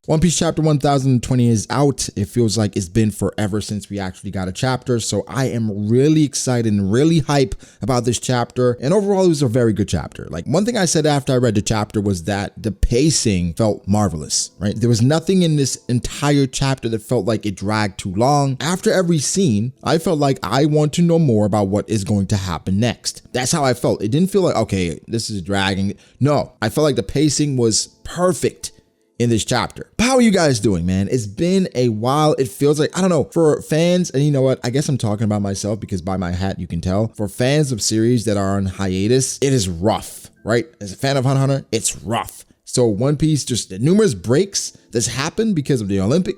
One Piece chapter 1020 is out. It feels like it's been forever since we actually got a chapter, so I am really excited and really hype about this chapter. And overall, it was a very good chapter. Like, one thing I said after I read the chapter was that the pacing felt marvelous, right? There was nothing in this entire chapter that felt like it dragged too long. After every scene, I felt like I want to know more about what is going to happen next. That's how I felt. It didn't feel like, okay, this is dragging. No, I felt like the pacing was perfect in this chapter. But how are you guys doing, man? It's been a while. It feels like, I don't know, for fans, and you know what? I guess I'm talking about myself because by my hat, you can tell. For fans of series that are on hiatus, it is rough, right? As a fan of Hunter x Hunter, it's rough. So One Piece, just the numerous breaks that's happened because of the Olympic.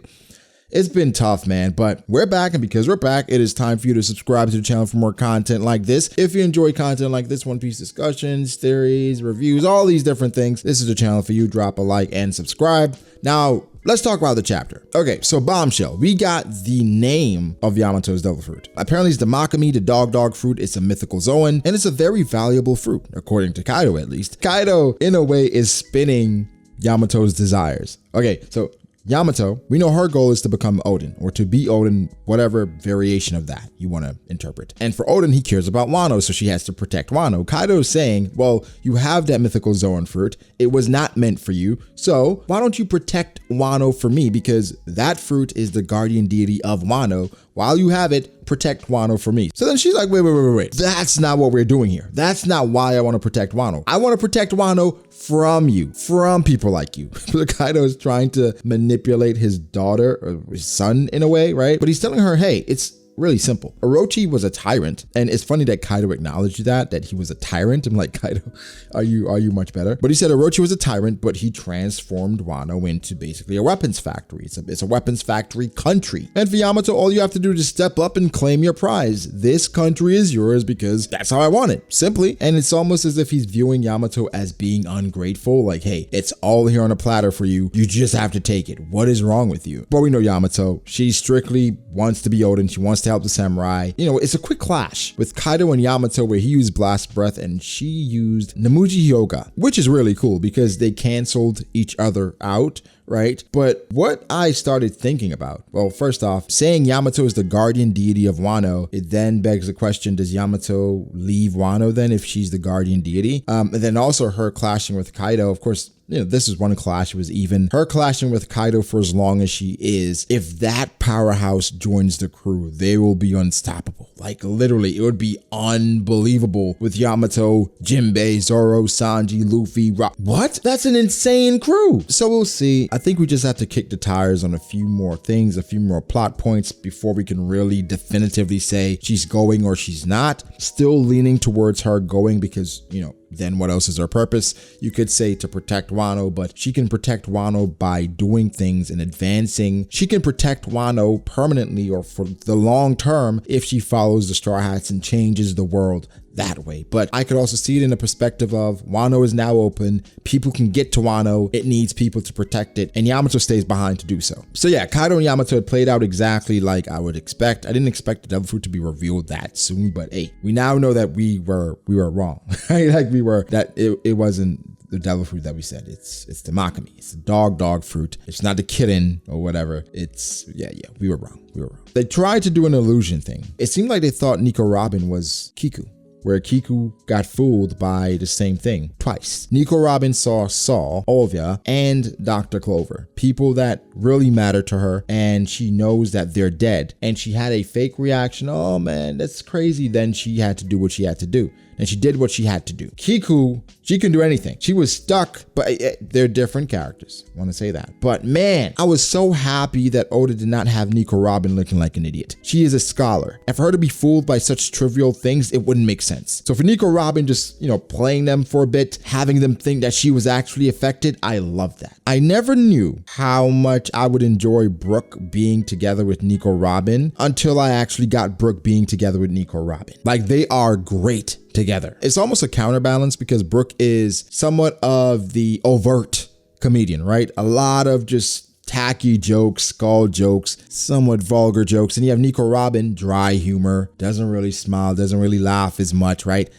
It's been tough, man, but we're back, and because we're back, it is time for you to subscribe to the channel for more content like this. If you enjoy content like this, One Piece discussions, theories, reviews, all these different things, this is the channel for you. Drop a like and subscribe. Now, let's talk about the chapter. Okay, so Bombshell. We got the name of Yamato's devil fruit. Apparently it's the Makami, the dog fruit. It's a mythical Zoan, and it's a very valuable fruit, according to Kaido at least. Kaido, in a way, is spinning Yamato's desires. Okay, so Yamato, we know her goal is to become Odin, or to be Odin, whatever variation of that you want to interpret. And for Odin, he cares about Wano, so she has to protect Wano. Kaido is saying, well, you have that mythical Zoan fruit. It was not meant for you, so why don't you protect Wano for me? Because that fruit is the guardian deity of Wano. While you have it, protect Wano for me. So then she's like, wait. That's not what we're doing here. That's not why I want to protect Wano. I want to protect Wano from you, from people like you. Kaido is trying to manipulate his daughter or his son in a way, right? But he's telling her, hey, it's really simple. Orochi was a tyrant, and it's funny that Kaido acknowledged that he was a tyrant. I'm like, Kaido, are you much better? But he said Orochi was a tyrant, but he transformed Wano into basically a weapons factory. It's a weapons factory country. And for Yamato, all you have to do is just step up and claim your prize. This country is yours because that's how I want it, simply. And it's almost as if he's viewing Yamato as being ungrateful. Like, hey, it's all here on a platter for you. You just have to take it. What is wrong with you? But we know Yamato, she strictly wants to be Odin. She wants to help the samurai. You know, it's a quick clash with Kaido and Yamato where he used Blast Breath and she used Namuji Hyoga, which is really cool because they canceled each other out, right? But what I started thinking about, well, first off, saying Yamato is the guardian deity of Wano, it then begs the question, does Yamato leave Wano then if she's the guardian deity? And then also her clashing with Kaido, of course, you know, this is one clash. It was even her clashing with Kaido for as long as she is. If that powerhouse joins the crew, they will be unstoppable. Like literally, it would be unbelievable with Yamato, Jinbei, Zoro, Sanji, Luffy, what? That's an insane crew. So we'll see. I think we just have to kick the tires on a few more things, a few more plot points before we can really definitively say she's going or she's not. Still leaning towards her going because, you know, then what else is her purpose? You could say to protect Wano, but she can protect Wano by doing things and advancing. She can protect Wano permanently or for the long term if she follows the Straw Hats and changes the world that way. But I could also see it in the perspective of Wano is now open. People can get to Wano. It needs people to protect it, and Yamato stays behind to do so. So yeah, Kaido and Yamato had played out exactly like I would expect. I didn't expect the devil fruit to be revealed that soon, but hey, we now know that we were wrong. Like it wasn't the devil fruit that we said. It's the Makami. It's the dog fruit. It's not the kitten or whatever. It's we were wrong. They tried to do an illusion thing. It seemed like they thought Nico Robin was Kiku, where Kiku got fooled by the same thing twice. Nico Robin saw Saul, Olvia, and Dr. Clover, people that really matter to her, and she knows that they're dead. And she had a fake reaction, oh man, that's crazy. Then she had to do what she had to do. And she did what she had to do. Kiku, she can do anything. She was stuck, but they're different characters. I want to say that. But man, I was so happy that Oda did not have Nico Robin looking like an idiot. She is a scholar. And for her to be fooled by such trivial things, it wouldn't make sense. So for Nico Robin just, you know, playing them for a bit, having them think that she was actually affected, I love that. I never knew how much I would enjoy Brook being together with Nico Robin until I actually got Brook being together with Nico Robin. Like, they are great together. It's almost a counterbalance because Brook is somewhat of the overt comedian, right? A lot of just tacky jokes, skull jokes, somewhat vulgar jokes. And you have Nico Robin, dry humor, doesn't really smile, doesn't really laugh as much, right?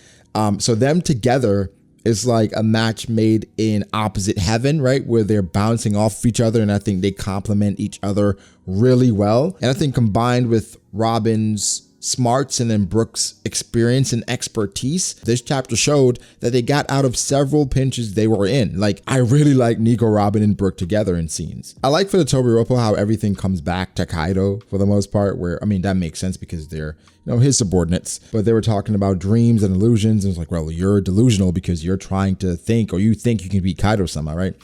So them together It's like a match made in opposite heaven, right? Where they're bouncing off of each other, and I think they complement each other really well. And I think combined with Robin's smarts and then Brook's experience and expertise, this chapter showed that they got out of several pinches they were in. Like, I really like Nico, Robin, and Brook together in scenes. I like for the Tobiropo how everything comes back to Kaido for the most part, where, I mean, that makes sense because they're, you know, his subordinates, but they were talking about dreams and illusions, and it's like, well, you're delusional because you're trying to think, or you think you can beat Kaido-sama, right?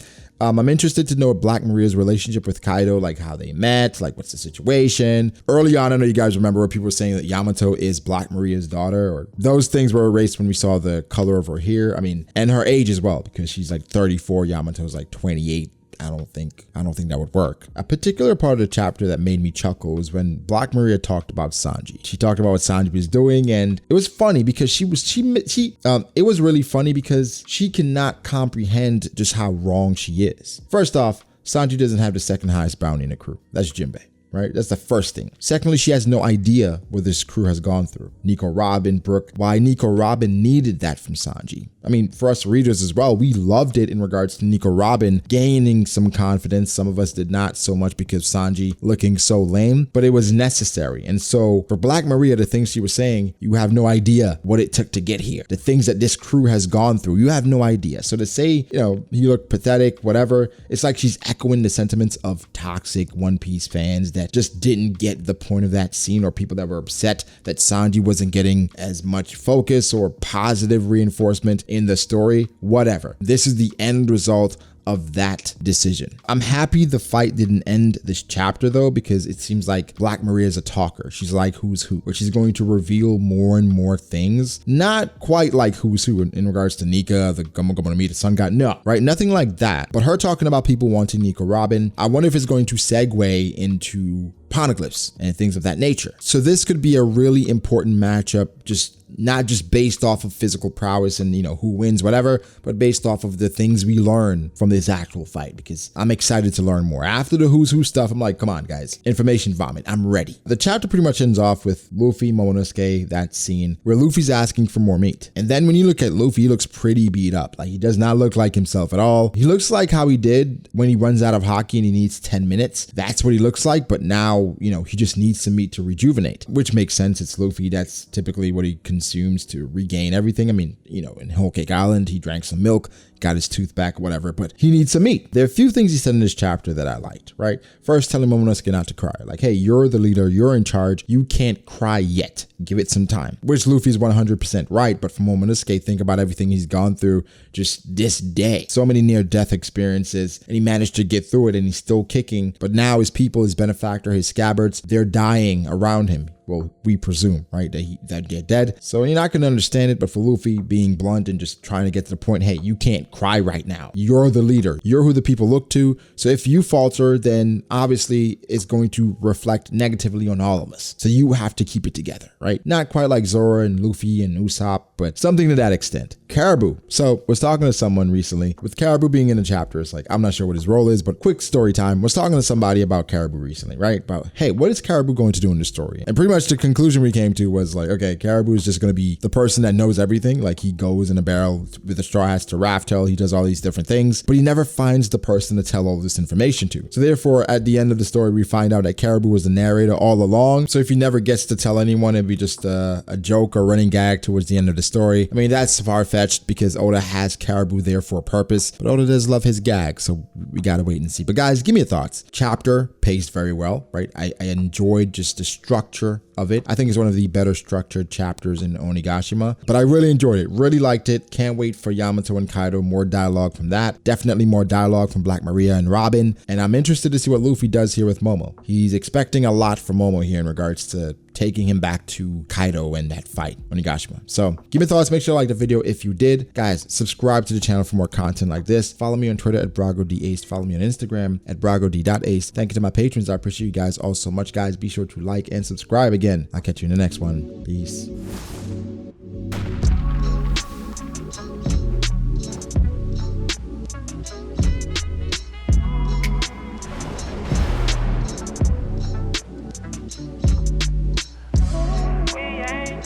I'm interested to know what Black Maria's relationship with Kaido, like how they met, like what's the situation. Early on, I know you guys remember where people were saying that Yamato is Black Maria's daughter, or those things were erased when we saw the color of her hair. I mean, and her age as well, because she's like 34, Yamato's like 28. I don't think that would work. A particular part of the chapter that made me chuckle was when Black Maria talked about Sanji. She talked about what Sanji was doing, and it was funny because it was really funny because she cannot comprehend just how wrong she is. First off, Sanji doesn't have the second highest bounty in the crew. That's Jinbei. Right? That's the first thing. Secondly, she has no idea what this crew has gone through. Nico, Robin, Brook, why Nico, Robin needed that from Sanji. I mean, for us readers as well, we loved it in regards to Nico, Robin gaining some confidence. Some of us did not so much because Sanji looking so lame, but it was necessary. And so for Black Maria, the things she was saying, you have no idea what it took to get here. The things that this crew has gone through, you have no idea. So to say, you know, he looked pathetic, whatever, it's like she's echoing the sentiments of toxic One Piece fans that just didn't get the point of that scene, or people that were upset that Sanji wasn't getting as much focus or positive reinforcement in the story, whatever. This is the end result of that decision. I'm happy the fight didn't end this chapter though, because it seems like Black Maria is a talker. She's like Who's Who, where she's going to reveal more and more things. Not quite like Who's Who in regards to Nika, the Gomu Gomu no Mi, the Sun God, no, right? Nothing like that. But her talking about people wanting Nico, Robin, I wonder if it's going to segue into poneglyphs and things of that nature. So this could be a really important matchup, just not just based off of physical prowess and, you know, who wins, whatever, but based off of the things we learn from this actual fight, because I'm excited to learn more. After the Who's Who stuff, I'm like, come on, guys, information vomit, I'm ready. The chapter pretty much ends off with Luffy, Momonosuke, that scene where Luffy's asking for more meat. And then when you look at Luffy, he looks pretty beat up. Like, he does not look like himself at all. He looks like how he did when he runs out of haki and he needs 10 minutes. That's what he looks like, but now, you know, he just needs some meat to rejuvenate, which makes sense. It's Luffy. That's typically what he consumes to regain everything. I mean, you know, in Whole Cake Island, he drank some milk, got his tooth back, whatever, but he needs some meat. There are a few things he said in this chapter that I liked, right? First, telling Momonosuke not to cry. Like, hey, you're the leader, you're in charge, you can't cry yet. Give it some time. Which Luffy's 100% right, but for Momonosuke, think about everything he's gone through just this day. So many near-death experiences, and he managed to get through it, and he's still kicking, but now his people, his benefactor, his scabbards, they're dying around him. Well, we presume, right, that they're dead. So you're not going to understand it, but for Luffy being blunt and just trying to get to the point, hey, you can't cry right now. You're the leader. You're who the people look to. So if you falter, then obviously it's going to reflect negatively on all of us. So you have to keep it together, right? Not quite like Zoro and Luffy and Usopp, but something to that extent. Caribou. So was talking to someone recently, with Caribou being in the chapter, it's like, I'm not sure what his role is, but quick story time. Was talking to somebody about Caribou recently, right? About, hey, what is Caribou going to do in this story? And pretty much the conclusion we came to was like, okay, Caribou is just going to be the person that knows everything. Like, he goes in a barrel with a straw hats to Raftel. He does all these different things, but he never finds the person to tell all this information to. So therefore, at the end of the story, we find out that Caribou was the narrator all along. So if he never gets to tell anyone, it'd be just a joke or running gag towards the end of the story. I mean, that's far-fetched because Oda has Caribou there for a purpose, but Oda does love his gag, so we gotta wait and see. But guys, give me your thoughts. Chapter paced very well, right? I enjoyed just the structure of it. I think it's one of the better structured chapters in Onigashima, but I really enjoyed it, really liked it. Can't wait for Yamato and Kaido, more dialogue from that. Definitely more dialogue from Black Maria and Robin, and I'm interested to see what Luffy does here with Momo. He's expecting a lot from Momo here in regards to taking him back to Kaido and that fight, Onigashima. So give me thoughts, make sure to like the video if you did. Guys, subscribe to the channel for more content like this. Follow me on Twitter at BragoDAce. Follow me on Instagram at BragoD.Ace. Thank you to my patrons. I appreciate you guys all so much, guys. Be sure to like and subscribe. Again, I'll catch you in the next one. Peace.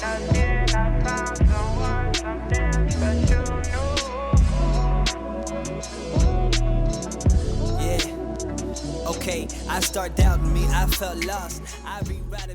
I found someone, something special new. okay. I start doubting me, I felt lost. I rewrite it.